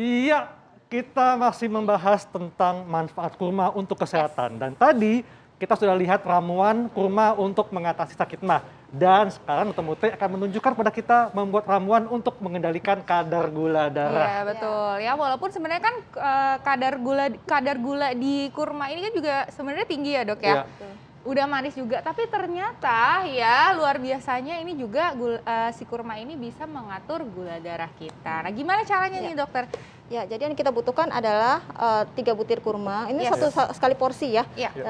Iya, kita masih membahas tentang manfaat kurma untuk kesehatan. Dan tadi kita sudah lihat ramuan kurma untuk mengatasi sakit mah. Dan sekarang Dr. Muti akan menunjukkan pada kita membuat ramuan untuk mengendalikan kadar gula darah. Iya betul ya, walaupun sebenarnya kan kadar gula di kurma ini kan juga sebenarnya tinggi ya dok ya. Iya. Udah manis juga, tapi ternyata ya luar biasanya ini juga si kurma ini bisa mengatur gula darah kita. Nah gimana caranya nih dokter? Ya, jadi yang kita butuhkan adalah 3 butir kurma. Ini satu sekali porsi ya.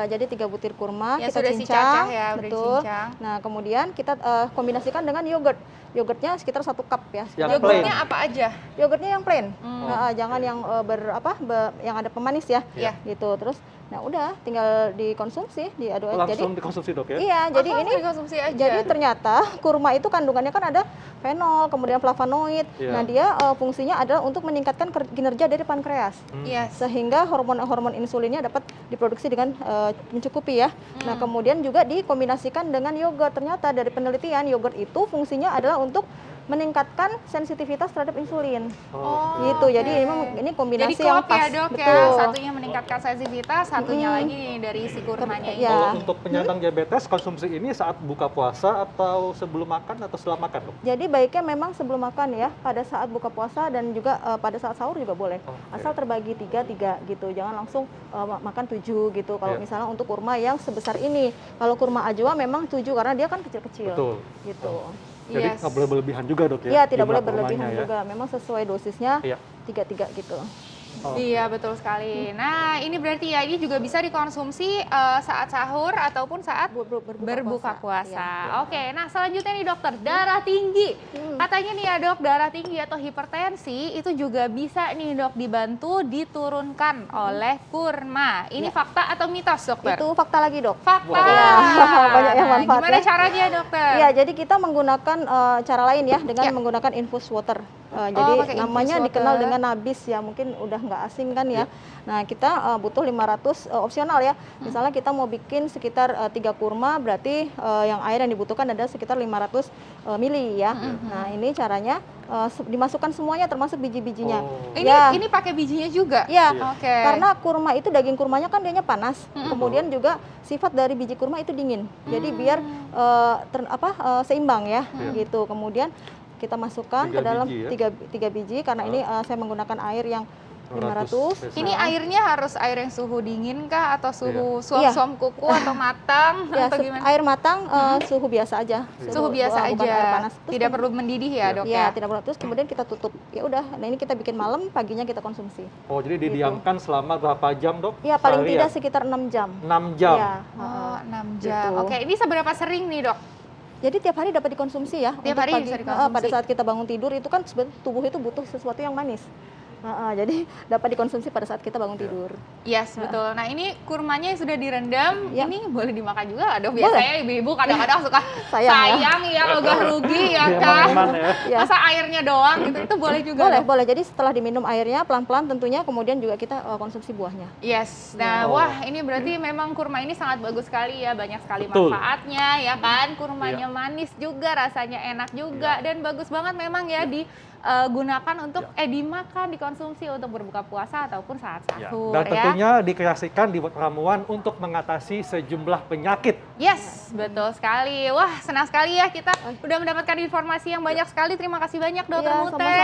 Jadi 3 butir kurma kita sudah cincang, ya, betul. Nah kemudian kita kombinasikan dengan yogurt. Yogurtnya sekitar 1 cup ya. Yogurtnya apa aja? Yogurtnya yang plain, jangan yang yang ada pemanis ya. Gitu. Terus, nah udah tinggal dikonsumsi, diaduk aja. Langsung dikonsumsi dok ya? Iya, jadi ini dikonsumsi aja. Jadi ternyata kurma itu kandungannya kan ada fenol, kemudian flavonoid. Nah dia fungsinya adalah untuk meningkatkan kinerja dari pankreas. Sehingga hormon insulinnya dapat diproduksi dengan mencukupi ya. Nah kemudian juga dikombinasikan dengan yogurt. Ternyata dari penelitian yogurt itu fungsinya adalah untuk meningkatkan sensitivitas terhadap insulin. Gitu. Jadi memang ini kombinasi yang pas. Ya, dok, betul. Ya. Satunya meningkatkan sensitivitas, satunya lagi nih dari si kurmanya ini. Kalau untuk penyandang diabetes konsumsi ini saat buka puasa atau sebelum makan atau setelah makan dok? Jadi baiknya memang sebelum makan ya, pada saat buka puasa dan juga pada saat sahur juga boleh. Asal terbagi 3 gitu. Jangan langsung makan 7 gitu. Kalau misalnya untuk kurma yang sebesar ini. Kalau kurma ajwa memang 7 karena dia kan kecil-kecil. Betul. Gitu. Jadi nggak boleh berlebihan juga dok ya? Iya, tidak boleh berlebihan juga. Memang sesuai dosisnya 3 gitu. Iya betul sekali. Nah ini berarti ya ini juga bisa dikonsumsi saat sahur ataupun saat berbuka puasa. Oke, nah selanjutnya nih dokter, darah tinggi. Katanya nih ya dok, darah tinggi atau hipertensi itu juga bisa nih dok dibantu diturunkan oleh kurma. Ini fakta atau mitos dokter? Itu fakta lagi dok. Fakta. Banyak yang manfaat. Gimana caranya dokter? Iya, jadi kita menggunakan cara lain ya dengan menggunakan infus water. Jadi namanya dikenal dengan nabis ya, mungkin udah nggak asing kan ya. Nah kita butuh 500 opsional ya. Misalnya kita mau bikin sekitar 3 kurma, berarti yang air yang dibutuhkan adalah sekitar 500 mili ya. Nah ini caranya dimasukkan semuanya termasuk biji-bijinya. Ini pakai bijinya juga? Iya. Karena kurma itu daging kurmanya kan dianya panas. Kemudian juga sifat dari biji kurma itu dingin. Jadi biar seimbang ya gitu. Kemudian kita masukkan ke dalam 3 biji karena ini saya menggunakan air yang 500. Ini airnya harus air yang suhu dingin kah atau suhu suam kuku atau matang atau gimana? Air matang suhu biasa aja. Suhu biasa aja. Bukan air panas. Tidak perlu mendidih ya dok ya? Tidak perlu. Terus kemudian kita tutup. Ya udah. Nah ini kita bikin malam, paginya kita konsumsi. Oh jadi didiamkan selama berapa jam dok? Iya paling tidak sekitar 6 jam. 6 jam. Ya. 6 jam. Oke, ini seberapa sering nih dok? Jadi tiap hari dapat dikonsumsi ya. Tiap hari bisa dikonsumsi. Pada saat kita bangun tidur itu kan tubuh itu butuh sesuatu yang manis. Jadi dapat dikonsumsi pada saat kita bangun tidur. Yes, betul. Nah ini kurmanya yang sudah direndam, ini boleh dimakan juga dong. Biasanya ibu-ibu kadang-kadang suka sayang ya, ogah rugi ya kan. Masa airnya doang gitu, itu boleh juga. Boleh. Jadi setelah diminum airnya pelan-pelan tentunya, kemudian juga kita konsumsi buahnya. Yes. Nah, wah ini berarti memang kurma ini sangat bagus sekali ya, banyak sekali manfaatnya ya kan. Kurmanya manis juga, rasanya enak juga dan bagus banget memang ya digunakan untuk dimakan, dikonsumsi untuk berbuka puasa ataupun saat sahur. Dan tentunya dikreasikan dibuat ramuan untuk mengatasi sejumlah penyakit. Yes, betul sekali. Wah, senang sekali ya kita udah mendapatkan informasi yang banyak sekali. Terima kasih banyak Dokter Mute.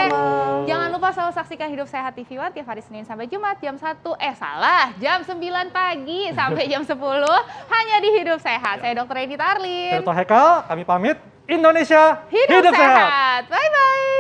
Jangan lupa selalu saksikan Hidup Sehat TV One tiap hari Senin sampai Jumat jam 9 pagi sampai jam 10 hanya di Hidup Sehat. Saya Dr. Edi Tarlin. Saya Dr. Hekal, kami pamit. Indonesia hidup sehat. Bye bye.